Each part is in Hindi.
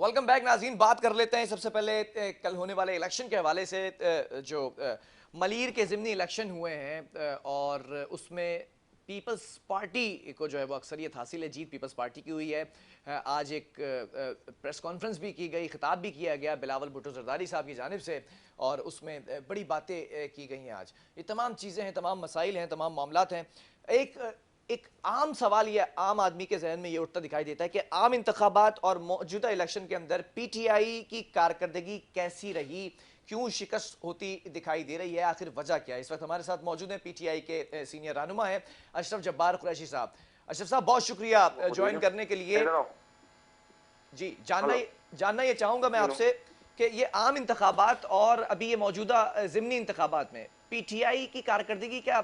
वेलकम बैक नाज़रीन। बात कर लेते हैं सबसे पहले कल होने वाले इलेक्शन के हवाले से। जो मलीर के ज़िमनी इलेक्शन हुए हैं और उसमें पीपल्स पार्टी को जो है वो अक्सरियत हासिल है, जीत पीपल्स पार्टी की हुई है। आज एक प्रेस कॉन्फ्रेंस भी की गई, खिताब भी किया गया बिलावल भुट्टो जरदारी साहब की जानिब से और उसमें बड़ी बातें की गई हैं। आज ये तमाम चीज़ें हैं, तमाम मसाइल हैं, तमाम मामलात हैं। एक आम सवाल ये आम आदमी के जहन में ये उठता दिखाई देता है कि आम इंतखाबात और मौजूदा इलेक्शन के अंदर पीटीआई की कारकर्दगी कैसी रही, क्यों शिकस्त होती दिखाई दे रही है, आखिर वजह क्या है। इस वक्त हमारे साथ मौजूद हैं पीटीआई के सीनियर रहनुमा हैं अशरफ जब्बार कुरैशी साहब। अशरफ साहब बहुत शुक्रिया ज्वाइन करने के लिए। जी जानना ये चाहूंगा मैं आपसे कि ये आम इंतखाबात और अभी ये मौजूदा ज़िमनी इंतखाबात में पीटीआई की कारकर्दगी क्या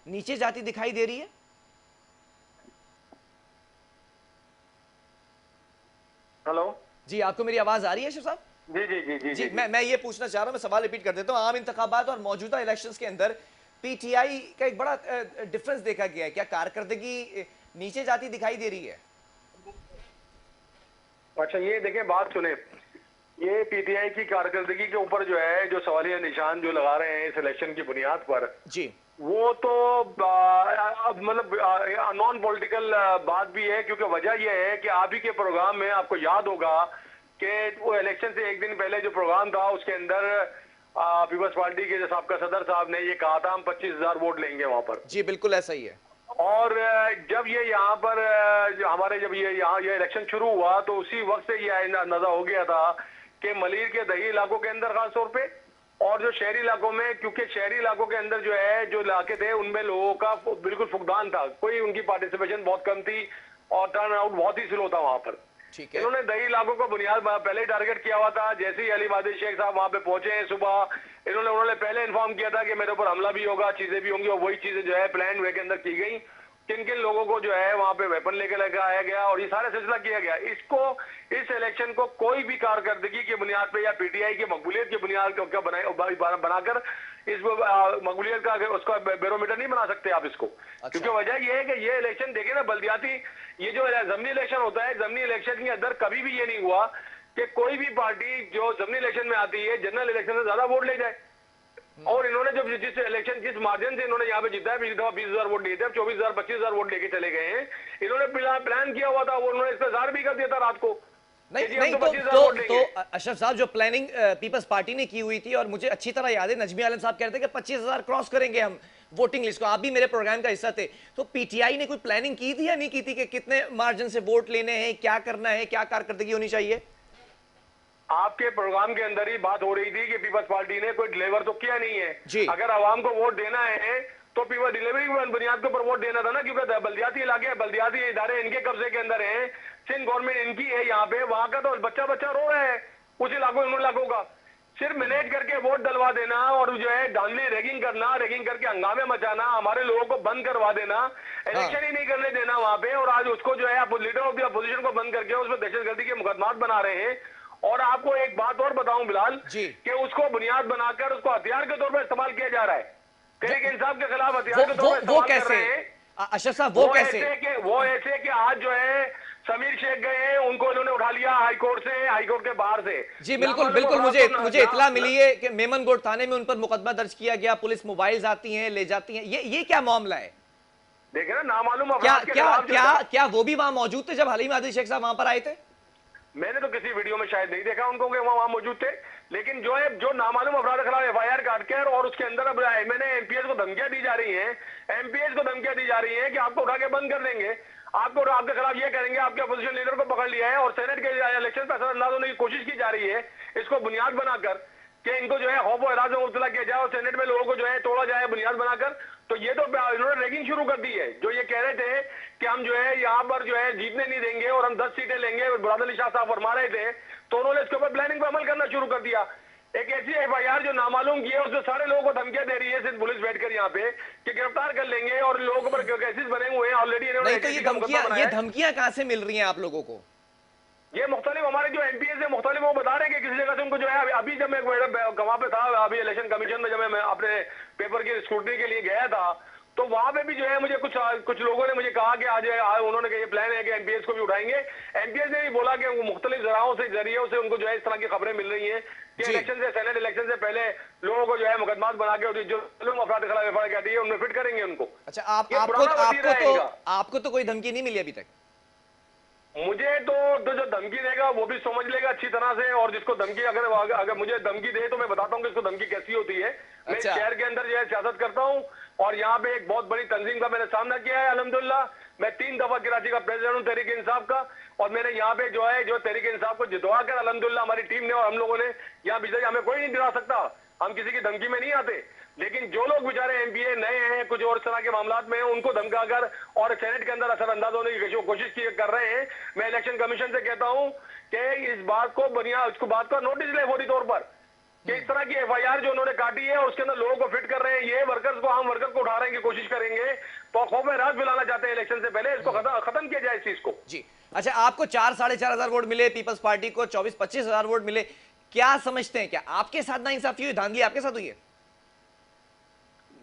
नीचे जाती दिखाई दे रही है? हेलो जी, आपको मेरी आवाज आ रही है शेख साहब? जी जी जी जी जी, मैं ये पूछना चाह रहा हूं, मैं सवाल रिपीट कर देता हूं। आम इंतखाबात और मौजूदा इलेक्शंस के अंदर पीटीआई का एक बड़ा डिफरेंस देखा गया है, क्या कारकर्दगी नीचे जाती दिखाई दे रही है? अच्छा, ये देखें, बात सुने। ये पीटीआई की कारकर्दगी के ऊपर जो है, जो सवालिया निशान जो लगा रहे हैं इस इलेक्शन की बुनियाद पर, जी, वो तो मतलब नॉन पॉलिटिकल बात भी है, क्योंकि वजह यह है कि आप ही के प्रोग्राम में आपको याद होगा कि वो इलेक्शन से एक दिन पहले जो प्रोग्राम था उसके अंदर पीपल्स पार्टी के जो साबका सदर साहब ने ये कहा था हम 25,000 वोट लेंगे वहां पर। जी बिल्कुल ऐसा ही है। और जब ये यहाँ पर जो हमारे जब ये इलेक्शन शुरू हुआ तो उसी वक्त से ये अंदाजा हो गया था कि मलीर के दही इलाकों के अंदर खास तौर पे और जो शहरी इलाकों में, क्योंकि शहरी इलाकों के अंदर जो है जो इलाके थे उनमें लोगों का बिल्कुल फुकदान था, कोई उनकी पार्टिसिपेशन बहुत कम थी और टर्न आउट बहुत ही स्लो था वहां पर। ठीक है। इन्होंने दही इलाकों को बुनियाद पहले ही टारगेट किया हुआ था। जैसे ही अली मादी शेख साहब वहां पे पहुंचे हैं सुबह, उन्होंने पहले इन्फॉर्म किया था कि मेरे ऊपर हमला भी होगा, चीजें भी होंगी, और वही चीजें जो है प्लान वे के अंदर की गई। किन किन लोगों को जो है वहां पे वेपन लेकर आया गया और ये सारा सिलसिला किया गया। इस इलेक्शन को कोई भी कारकर्दगी की बुनियाद पे या पीटीआई की मकबूलियत की बुनियाद बनाकर इस मकबूलियत का उसका बैरोमीटर नहीं बना सकते आप इसको। अच्छा। क्योंकि वजह ये है कि ये इलेक्शन देखे ना, बल्दियाती ये जो ज़मीनी इलेक्शन होता है, ज़मीनी इलेक्शन के अंदर कभी भी ये नहीं हुआ कि कोई भी पार्टी जो ज़मीनी इलेक्शन में आती है जनरल इलेक्शन से ज्यादा वोट ले जाए। और इन्होंने जब जिस इलेक्शन जिस मार्जिन से इन्होंने यहाँ पे जीता है, पिछली दफा 20,000 वोट लिए थे, अब 24,000 25,000 वोट लेके चले गए हैं। इन्होंने प्लान किया हुआ था, वो उन्होंने इस्तेजार भी कर दिया था रात को। नहीं तो अशरफ साहब जो प्लानिंग पीपल्स पार्टी ने की हुई थी, और मुझे अच्छी तरह याद है नजमी आलम साहब कह रहे थे कि 25,000 क्रॉस करेंगे हम वोटिंग लिस्ट को, आप भी मेरे प्रोग्राम का हिस्सा थे। तो पीटीआई ने कोई प्लानिंग की थी या नहीं की थी कि कितने मार्जिन से वोट लेने हैं, क्या करना है, क्या कारकर्दगी होनी चाहिए? आपके प्रोग्राम के अंदर ही बात हो रही थी कि पीपल्स पार्टी ने कोई डिलीवर तो किया नहीं है जी। अगर आवाम को वोट देना है तो पीपल डिलीवरी की बुनियाद के ऊपर वोट देना था ना, क्योंकि बल्दियाती इलाके, बल्दियाती इदारे इनके कब्जे के अंदर हैं, सिंध गवर्नमेंट इनकी है यहाँ पे, वहां का तो बच्चा रो रहा है उस इलाकों का। सिर्फ मैनेज करके वोट डलवा देना और जो है डांडली रैगिंग करना, रैगिंग करके हंगामे मचाना, हमारे लोगों को बंद करवा देना, इलेक्शन ही नहीं करने देना वहां पे, और आज उसको जो है लीडर ऑफ द अपोजिशन को बंद करके उसमें दहशतगर्दी के मुकदमात बना रहे हैं। और आपको एक बात और बताऊं बिलाल कि उसको बुनियाद बनाकर उसको हथियार के तौर पर इस्तेमाल किया जा रहा है। तहरीक इंसाफ के खिलाफ हथियार के तौर पर इस्तेमाल कर रहे हैं। अशरफ साहब वो कैसे? वो ऐसे कि आज जो है समीर शेख गए हैं, उनको इन्होंने उठा लिया हाईकोर्ट के बाहर से। जी बिल्कुल मुझे इत्तला मिली है कि मेमनगोट थाने में उन पर मुकदमा दर्ज किया गया, पुलिस मोबाइल्स आती हैं ले जाती हैं, ये क्या मामला है? देखे ना, नामालूम क्या वो भी वहां मौजूद थे जब हलीम आदिल शेख साहब वहां पर आए थे? मैंने तो किसी वीडियो में शायद नहीं देखा उनको कि वहां मौजूद थे, लेकिन जो नामालूम अफराद के खिलाफ एफआईआर काट कर और उसके अंदर अब मैंने एमपीएस को धमकियां दी जा रही हैं, कि आपको उठा के बंद कर देंगे, आपके खिलाफ ये करेंगे, आपके अपोजिशन लीडर को पकड़ लिया है और सेनेट के इलेक्शन पर असरअंदाज होने की कोशिश की जा रही है, इसको बुनियाद बनाकर कि इनको जो है खौफ और इरादे में मुब्तला किया जाए और सेनेट में लोगों को जो है तोड़ा जाए बुनियाद बनाकर। तो ये तो इन्होंने रैगिंग शुरू कर दी है। जो ये कह रहे थे कि हम जो है यहाँ पर जो है जीतने नहीं देंगे और हम 10 सीटें लेंगे, मुराद अली शाह साहब फरमा रहे थे, तो उन्होंने इसके ऊपर प्लानिंग पर अमल करना शुरू कर दिया। एक ऐसी एफआईआर जो नामालूम की है, उसमें सारे लोगों को धमकियां दे रही है सिर्फ पुलिस बैठकर यहाँ पे कि गिरफ्तार कर लेंगे और लोगों पर केसेस बने हुए हैं ऑलरेडी। ये धमकियां कहाँ से मिल रही हैं आप लोगों को? ये मुख्तलिफ हमारे जो एमपीएस है मुख्तलिफ वो बता रहे हैं कि किसी जगह से उनको जो है, अभी जब मैं वहां पे था, अभी इलेक्शन कमीशन में जब मैं अपने पेपर की स्क्रूटनी के लिए गया था, तो वहां पे भी जो है मुझे कुछ लोगों ने मुझे कहा कि आज उन्होंने कहा ये प्लान है कि एमपीएस को भी उठाएंगे। एमपीएस ने भी बोला कि वो मुख्तलिफ जरियों से उनको जो है इस तरह की खबरें मिल रही हैं कि जी। इलेक्शन से सेनेट इलेक्शन से पहले लोगों को जो है मुकदमात बना के और जो अफराद के खिलाफ एफआईआर कहती है उनमें फिट करेंगे उनको। अच्छा, ये पुराना वतीरा है इनका। आपको तो कोई धमकी नहीं मिली अभी तक? मुझे तो जो धमकी देगा वो भी समझ लेगा अच्छी तरह से, और जिसको धमकी अगर मुझे धमकी दे तो मैं बताता हूँ कि इसको धमकी कैसी होती है। मैं अच्छा। शहर के अंदर जो है सियासत करता हूँ और यहाँ पे एक बहुत बड़ी तंजीम का मैंने सामना किया है अल्हम्दुलिल्लाह। मैं 3 दफा कराची का प्रेसिडेंट हूँ तहरीक इंसाफ का, और मैंने यहाँ पे जो है जो तहरीक इंसाफ को जितवा कर अल्हम्दुलिल्लाह हमारी टीम ने और हम लोगों ने यहाँ बिजली हमें कोई नहीं गिरा सकता। हम किसी की धमकी में नहीं आते, लेकिन जो लोग बेचारे एमपीए नए हैं कुछ और तरह के मामलात में हैं उनको धमकाकर और सेनेट के अंदर असरअंदाज होने की कोशिश कर रहे हैं। मैं इलेक्शन कमीशन से कहता हूं कि इस बात को इसको बात का नोटिस ले फौरी तौर पर कि इस तरह की एफआईआर जो उन्होंने काटी है और उसके अंदर लोगों को फिट कर रहे हैं, ये वर्कर्स को आम वर्कर को उठाने की कोशिश करेंगे तो खौफ में राज फैलाना चाहते हैं इलेक्शन से पहले। इसको खत्म किया जाए इस चीज को। जी। अच्छा, आपको 4-4.5 हजार वोट मिले, पीपल्स पार्टी को 24-25 हजार वोट मिले, क्या समझते हैं, क्या आपके साथ नाइंसाफी हुई, धांधली आपके साथ हुई है?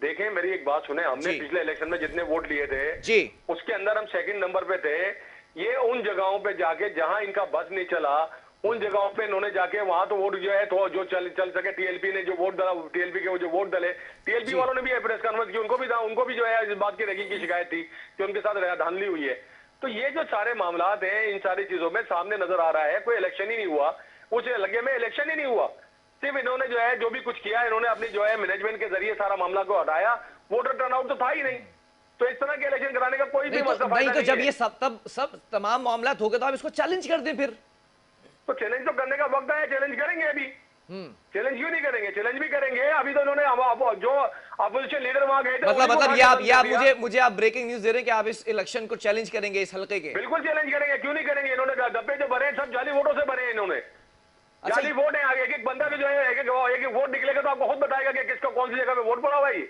देखें मेरी एक बात सुने, हमने पिछले इलेक्शन में जितने वोट लिए थे जी, उसके अंदर हम सेकंड नंबर पे थे। ये उन जगहों पे जाके जहां इनका बस नहीं चला उन जगहों पे इन्होंने जाके वहां तो वोट जो है तो जो चल सके टीएलपी ने जो वोट डाला, टीएलपी के वो जो वोट डाले, टीएलपी वालों ने भी प्रेस कॉन्फ्रेंस की, उनको भी जो है इस बात की रैगिंग की शिकायत थी कि उनके साथ धांधली हुई है। तो ये जो सारे मामलात हैं इन सारी चीजों में सामने नजर आ रहा है, कोई इलेक्शन ही नहीं हुआ, उस लगे में इलेक्शन ही नहीं हुआ, सिर्फ इन्होंने जो है जो भी कुछ किया इन्होंने अपनी जो है मैनेजमेंट के जरिए सारा मामला को हटाया, वोटर टर्नआउट तो था ही नहीं। तो इस तरह के इलेक्शन कराने का कोई भी मतलब नहीं तो जब ये सब तमाम मामला हो गए तो आप इसको चैलेंज कर दें फिर। तो चैलेंज तो करने का वक्त है, चैलेंज करेंगे अभी। चैलेंज क्यों नहीं करेंगे, चैलेंज भी करेंगे। अभी तो इन्होंने जो अपोजिशन लीडर वहां गए थे मतलब ये आप मुझे आप ब्रेकिंग न्यूज दे रहे हैं कि आप इस इलेक्शन को चैलेंज करेंगे इस हल्के के? बिल्कुल चैलेंज करेंगे, क्यों नहीं करेंगे। इन्होंने डब्बे जो भरे सब जाली वोटों से भरे हैं इन्होंने। जाली वोट है आगे, एक बंदा भी जो है एक वोट निकलेगा तो आपको खुद बताएगा कि किसका कौन सी जगह पे वोट पड़ा हुआ है,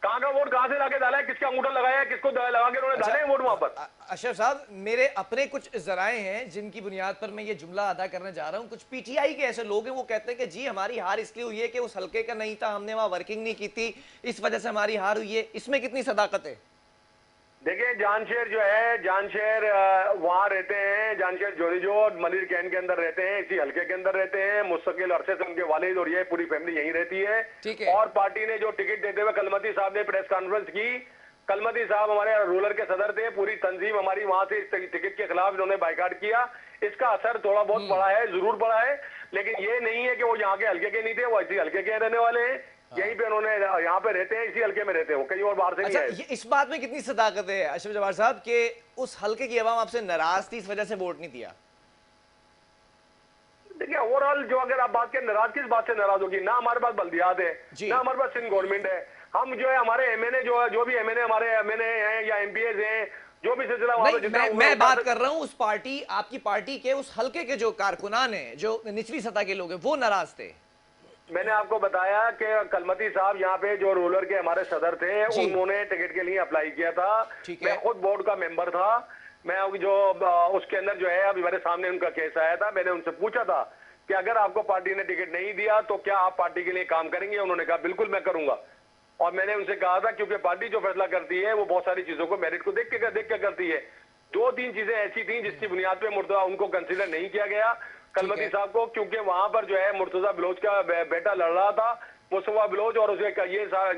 कहाँ का वोट कहाँ से लाके डाला है, किसका अंगूठा लगाया है, किसको लगा के उन्होंने डाले हैं वोट वहां पर। अशरफ साहब, मेरे अपने कुछ जराए हैं जिनकी बुनियाद पर मैं ये जुमला अदा करने जा रहा हूं। कुछ पीटीआई के ऐसे लोग हैं वो कहते हैं कि जी हमारी हार इसलिए हुई है कि उस हल्के का नहीं था, हमने वहां वर्किंग नहीं की थी, इस वजह से हमारी हार हुई है। इसमें कितनी सदाकत है? देखिए जानशेर जो है, जानशेर वहां रहते हैं, जानशेर जोरीजो मलिर कैन के अंदर रहते हैं, इसी हल्के के अंदर रहते हैं, मुस्तकिल अरसे से उनके वालिद और ये पूरी फैमिली यहीं रहती है। और पार्टी ने जो टिकट देते हुए कलमती साहब ने प्रेस कॉन्फ्रेंस की, कलमती साहब हमारे रूरल के सदर थे, पूरी तंजीम हमारी वहां से इस टिकट के खिलाफ इन्होंने बाइकाट किया। इसका असर थोड़ा बहुत पड़ा है, जरूर पड़ा है, लेकिन ये नहीं है कि वो यहाँ के हल्के के नहीं थे, वो इसी हल्के के रहने वाले हैं, यहीं पे उन्होंने यहाँ पे रहते हैं, इसी हल्के में रहते हैं, वो कहीं और बाहर से नहीं है। ये इस बात में कितनी सदाकत है अशरफ जब्बार साहब कि उस हल्के की आवाम आपसे नाराज थी, इस वजह से वोट नहीं दिया? देखिए ओवरऑल जो अगर आप बात करें नाराज किस बात से नाराज होगी, ना हमारे पास बल्दियात है, ना हमारे पास सिंध गवर्नमेंट है। हम जो है हमारे एमएनए जो भी एमएनए हमारे एमएनए हैं या एमपीएस हैं, जो भी सिलसिला मैं बात कर रहा हूं उस पार्टी, आपकी पार्टी के उस हल्के के जो कारकुनान हैं, जो निचली सतह के लोग हैं, वो नाराज थे। मैंने आपको बताया कि कलमती साहब यहाँ पे जो रूरल के हमारे सदर थे, उन्होंने टिकट के लिए अप्लाई किया था। मैं खुद बोर्ड का मेंबर था। मैं जो उसके अंदर जो है अभी मेरे सामने उनका केस आया था, मैंने उनसे पूछा था कि अगर आपको पार्टी ने टिकट नहीं दिया तो क्या आप पार्टी के लिए काम करेंगे। उन्होंने कहा बिल्कुल मैं करूंगा। और मैंने उनसे कहा था क्योंकि पार्टी जो फैसला करती है वो बहुत सारी चीजों को मेरिट को देख के करती है। 2-3 चीजें ऐसी थी जिसकी बुनियाद पे मुर्तजा उनको कंसीडर नहीं किया गया कलमती साहब को, क्योंकि वहां पर जो है मुर्तजा बलोच का बेटा लड़ रहा था, मुस्तफा बलोच, और उसके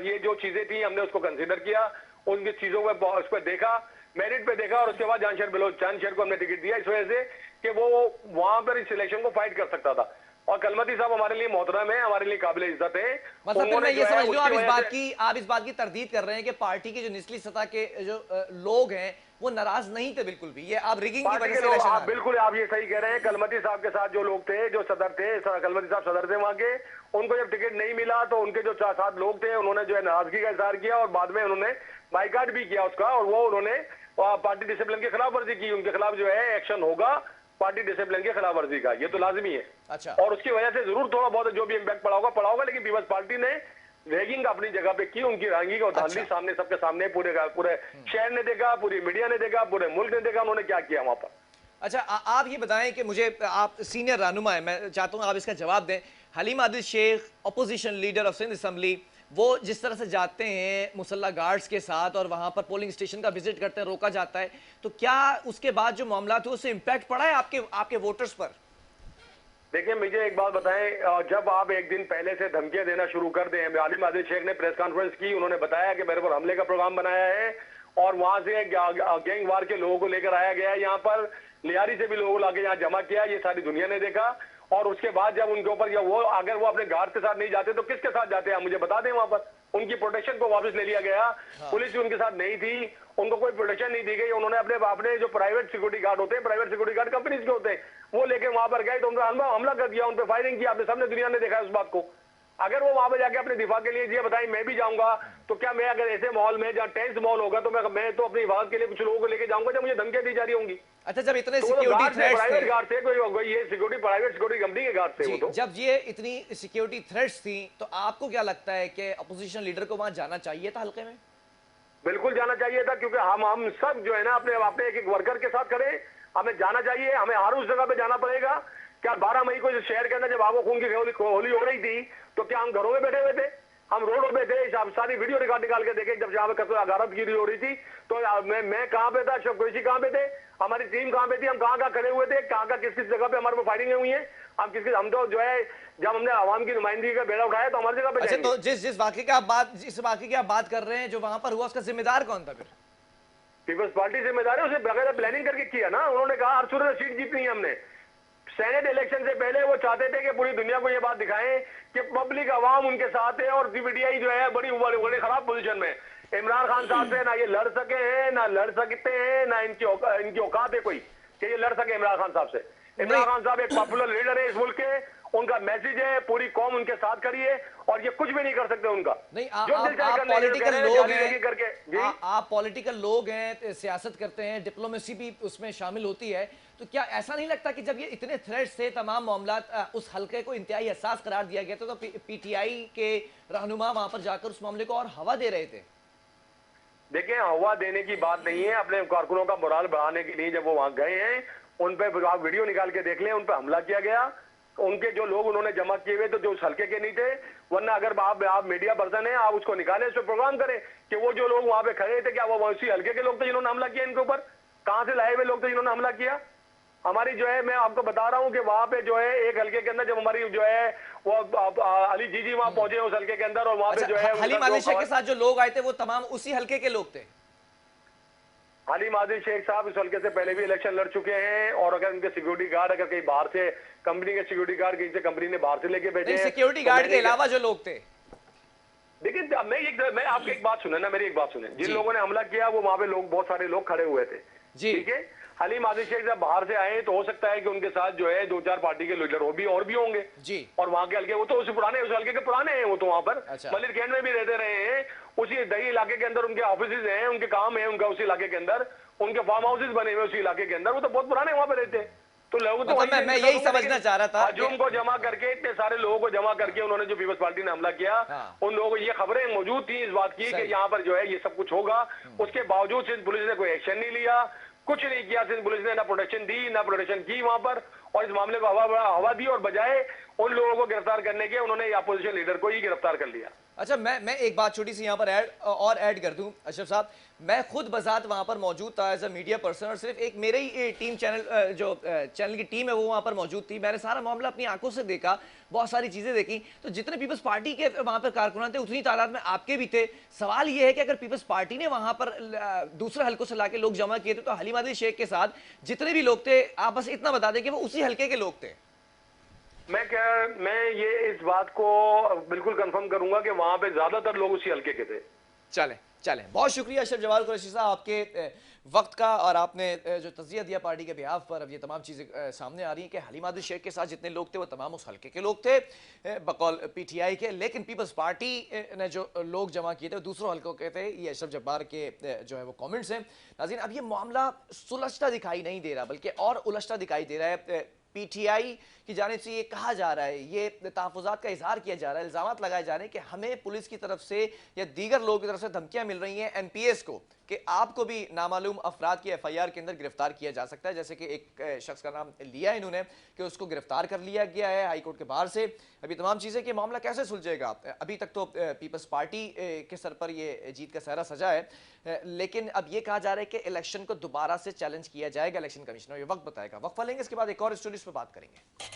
ये जो चीजें थी हमने उसको कंसीडर किया, उनकी चीजों को उस पर देखा, मेरिट पे देखा, और उसके बाद जानशेर को हमने टिकट दिया इस वजह से कि वो वहां पर इस इलेक्शन को फाइट कर सकता था। और कलमती साहब हमारे लिए मोहतरम है, हमारे लिए काबिल इज्जत है। मतलब फिर मैं ये समझ लूं आप इस बात की तरदीद कर रहे हैं कि पार्टी के जो निचली सतह के जो लोग हैं वो नाराज नहीं थे बिल्कुल भी, ये आप रिगिंग की वजह से इलेक्शन आप बिल्कुल आप ये सही कह रहे हैं। कलमती साहब के साथ जो लोग थे, जो सदर थे, कलमती साहब सदर थे वहां के, उनको जब टिकट नहीं मिला तो उनके जो 4-7 लोग थे उन्होंने जो है नाराजगी का इजहार किया और बाद में उन्होंने बाइकाट भी किया उसका, और वो उन्होंने पार्टी डिसिप्लिन की खिलाफ वर्जी की। उनके खिलाफ जो है एक्शन होगा पार्टी डिसिप्लिन की खिलाफ वर्जी का, ये तो लाजमी है। अच्छा। और उसकी वजह से जरूर थोड़ा बहुत जो भी इम्पैक्ट पड़ा होगा, लेकिन पीपल्स पार्टी ने रैगिंग अपनी जगह पे की, उनकी रैगिंग और धांधली सामने सबके सामने पूरे शहर ने देखा, पूरी मीडिया ने देखा, पूरे मुल्क ने देखा उन्होंने क्या किया वहां पर। अच्छा, आप ये बताएं कि मुझे, आप सीनियर रहनुमा है, मैं चाहता हूं आप इसका जवाब दें। Haleem Adil Sheikh, opposition leader of Sindh assembly, वो जिस तरह से जाते हैं मुसल्ला गार्ड्स के साथ और वहां पर पोलिंग स्टेशन का विजिट करते हैं, रोका जाता है, तो क्या उसके बाद जो मामला थे उससे इम्पैक्ट पड़ा है आपके आपके वोटर्स पर? देखिए, मुझे एक बात बताएं, जब आप एक दिन पहले से धमकियां देना शुरू कर दें, हलीम आदिल शेख ने प्रेस कॉन्फ्रेंस की, उन्होंने बताया कि मेरे पर हमले का प्रोग्राम बनाया है और वहां से गैंग वार के लोगों को लेकर आया गया है, यहाँ पर लियारी से भी लोगों लाके यहाँ जमा किया, ये सारी दुनिया ने देखा। और उसके बाद जब उनके ऊपर वो अगर वो अपने गार्ड के साथ नहीं जाते तो किसके साथ जाते हैं, मुझे बता दें। वहां पर उनकी प्रोटेक्शन को वापस ले लिया गया। हाँ। पुलिस भी उनके साथ नहीं थी, उनको कोई प्रोटेक्शन नहीं दी गई। उन्होंने अपने अपने जो प्राइवेट सिक्योरिटी गार्ड होते हैं, प्राइवेट सिक्योरिटी गार्ड कंपनीज के होते हैं, वो लेके वहां पर गए तो उन पर हमला कर दिया, उन पर फायरिंग की। आपने सामने दुनिया ने देखा है उस बात को। अगर वो वहां पर जाके अपने दिफा के लिए ये बताएं मैं भी जाऊंगा, तो क्या मैं अगर ऐसे माहौल में जहाँ टेंस माहौल होगा तो मैं तो अपनी हिफाजत के लिए कुछ लोगों को लेके जाऊंगा जब मुझे धमकियां दी जा रही होंगी। अच्छा, जब इतने तो सिक्योरिटी थ्रेट्स प्राइवेट थे, गार्ड थे, कोई ये सिक्योरिटी प्राइवेट सिक्योरिटी कंपनी के गार्ड थे वो तो। जब ये इतनी सिक्योरिटी थ्रेट्स थी, तो आपको क्या लगता है कि अपोजिशन लीडर को वहां जाना चाहिए था हल्के में? बिल्कुल जाना चाहिए था, क्योंकि हम सब जो है ना अपने अपने एक एक वर्कर के साथ खड़े। हमें जाना चाहिए, हमें हर उस जगह पे जाना पड़ेगा। क्या 12 मई को इस शहर के अंदर जब आगो खून की होली हो रही थी तो क्या हम घरों में बैठे हुए थे? हम रोडों पे थे। सारी वीडियो रिकॉर्ड निकाल के देखे, जब यहाँ पे गारतगिरी हो रही थी तो मैं कहाँ पे था, अशरफ कुरैशी कहाँ पे थे, हमारी टीम कहाँ पे थी, हम कहाँ खड़े हुए थे, कहाँ किस किस जगह पे हमारे पर फायरिंग हुई है। हम तो जो है जब हमने आवाम की नुमाइंदगी का बेड़ा उठाया तो हमारी जगह पे अच्छा, तो जिस वाकये की आप बात कर रहे हैं, जो वहां पर हुआ, उसका जिम्मेदार कौन था फिर? पीपल्स पार्टी जिम्मेदार है, उसे बगैर प्लानिंग करके किया ना। उन्होंने कहा हर सूरत सीट जीतनी है हमने। सेनेट इलेक्शन से पहले वो चाहते थे कि पूरी दुनिया को ये बात दिखाएं कि पब्लिक आवाम उनके साथ है और पीटीआई जो है बड़ी खराब पोजीशन में। इमरान खान साहब से ना ये लड़ सके हैं, ना लड़ सकते हैं, ना इनकी औकात है कोई कि ये लड़ सके इमरान खान साहब से। इमरान खान साहब एक पॉपुलर लीडर है इस मुल्क के, उनका मैसेज है, पूरी कौम उनके साथ खड़ी है और ये कुछ भी नहीं कर सकते उनका। नहीं, आप पॉलिटिकल लोग हैं, आप पॉलिटिकल लोग हैं, सियासत करते हैं, डिप्लोमेसी भी उसमें शामिल होती है, तो क्या ऐसा नहीं लगता कि जब ये इतने थ्रेट्स थे, तमाम मामला उस हल्के को इंतहाई हसास करार दिया गया था, तो पीटीआई के रहनुमा वहां पर जाकर उस मामले को और हवा दे रहे थे? देखिए, हवा देने की बात नहीं है। अपने कारकुनों का मोराल बढ़ाने के लिए जब वो वहां गए हैं, उन पे आप वीडियो निकाल के देख लें, उन पे हमला किया गया। उनके जो लोग उन्होंने जमा किए हुए तो जो उस हल्के के नहीं थे, वरना अगर आप मीडिया पर्सन है, आप उसको निकालें, उस पर प्रोग्राम करें कि वो जो लोग वहां पे खड़े थे क्या वो उसी हल्के के लोग थे जिन्होंने हमला किया इनके ऊपर? कहां से लाए हुए लोग थे जिन्होंने हमला किया? हमारी जो है, मैं आपको बता रहा हूं कि वहां पे जो है एक हल्के के अंदर जब हमारी जो है वो अली जी वहां पहुंचे उस हल्के के अंदर और वहां पे जो है हलीम आदिल शेख के साथ जो लोग आए थे वो तमाम उसी हल्के के लोग थे। हलीम आदिल शेख साहब इस हल्के से पहले भी इलेक्शन लड़ चुके हैं और अगर उनके सिक्योरिटी गार्ड अगर कहीं बाहर से कंपनी के सिक्योरिटी गार्ड कहीं से कंपनी ने बाहर से लेके भेजे, सिक्योरिटी गार्ड के अलावा जो लोग थे, देखिए मैं आपकी एक बात सुने ना, मेरी एक बात सुने। जिन लोगों ने हमला किया वो वहां पे लोग, बहुत सारे लोग खड़े हुए थे, ठीक है। हलीम आदिल शेख जब बाहर से आए तो हो सकता है कि उनके साथ जो है 2-4 पार्टी के लीडर और भी होंगे जी। और वहां के हल्के वो तो उस हल्के के पुराने हैं, वो तो वहां पर मलिर कैंट में भी रहते रहे हैं। उसी दही इलाके के अंदर उनके ऑफिस हैं, उनके काम है उनका उसी इलाके के अंदर, उनके फार्म हाउसेज बने हुए उसी इलाके के अंदर, वो तो बहुत पुराने वहां पर रहते हैं। तो लोग तो मैं यही समझना चाह रहा था, हजूम को जमा करके, इतने सारे लोगों को जमा करके उन्होंने जो पीपल्स पार्टी ने हमला किया, उन लोगों को ये खबरें मौजूद थी इस बात की कि यहाँ पर जो है ये सब कुछ होगा। उसके बावजूद सिंध पुलिस ने कोई एक्शन नहीं लिया, कुछ नहीं किया। सिंध पुलिस ने ना प्रोटेक्शन दी ना प्रोटेक्शन की वहां पर, और इस मामले को हवा दी और बजाय उन लोगों को गिरफ्तार करने के उन्होंने अपोजिशन लीडर को ही गिरफ्तार कर लिया। अच्छा, मैं एक बात छोटी सी यहाँ पर ऐड कर दूं अशरफ साहब, मैं खुद बजात वहाँ पर मौजूद था एज अ मीडिया पर्सन, और सिर्फ एक मेरे ही टीम चैनल जो चैनल की टीम है वो वहाँ पर मौजूद थी। मैंने सारा मामला अपनी आंखों से देखा, बहुत सारी चीज़ें देखी। तो जितने पीपल्स पार्टी के वहाँ पर कारकुनान थे उतनी तादाद में आपके भी थे। सवाल ये है कि अगर पीपल्स पार्टी ने वहाँ पर दूसरे हल्कों से लाके लोग जमा किए थे, तो हलीम आदिल शेख के साथ जितने भी लोग थे, आप बस इतना बता दें कि वो उसी हल्के के लोग थे। मैं ये इस बात को बिल्कुल कंफर्म करूंगा कि वहां पे ज्यादातर लोग उसी हल्के के थे। चलें, बहुत शुक्रिया अशरफ जवाल कुरैशी साहब आपके वक्त का, और आपने जो तज़किया दिया पार्टी के बिहाफ पर। अब ये तमाम चीज़ें सामने आ रही हैं कि हलीम आदिल शेख के साथ जितने लोग थे वो तमाम उस हल्के के लोग थे बकौल पीटीआई के, लेकिन पीपल्स पार्टी ने जो लोग जमा किए थे वो दूसरों हल्कों के थे। ये अशरफ जब्बार के जो है वो कॉमेंट्स हैं। नाज़रीन, अब ये मामला सुलझता दिखाई नहीं दे रहा, बल्कि और उलझता दिखाई दे रहा है। पीटीआई की जानिब से ये कहा जा रहा है, ये तहफ़्फ़ुज़ात का इजहार किया जा रहा है, इल्ज़ामात लगाए जा रहे हैं कि हमें पुलिस की तरफ से या दीगर लोगों की तरफ से धमकियां मिल रही हैं एमपीएस को कि आपको भी नामालूम अफराद की एफआईआर के अंदर गिरफ्तार किया जा सकता है। जैसे कि एक शख्स का नाम लिया है इन्होंने कि उसको गिरफ्तार कर लिया गया है हाईकोर्ट के बाहर से। अभी तमाम चीज़ें कि मामला कैसे सुलझेगा, अभी तक तो पीपल्स पार्टी के सर पर ये जीत का सहरा सजा है, लेकिन अब ये कहा जा रहा है कि इलेक्शन को दोबारा से चैलेंज किया जाएगा इलेक्शन कमीशन। ये वक्त बताएगा। वक्फा लेंगे, इसके बाद एक और स्टोरी पर बात करेंगे।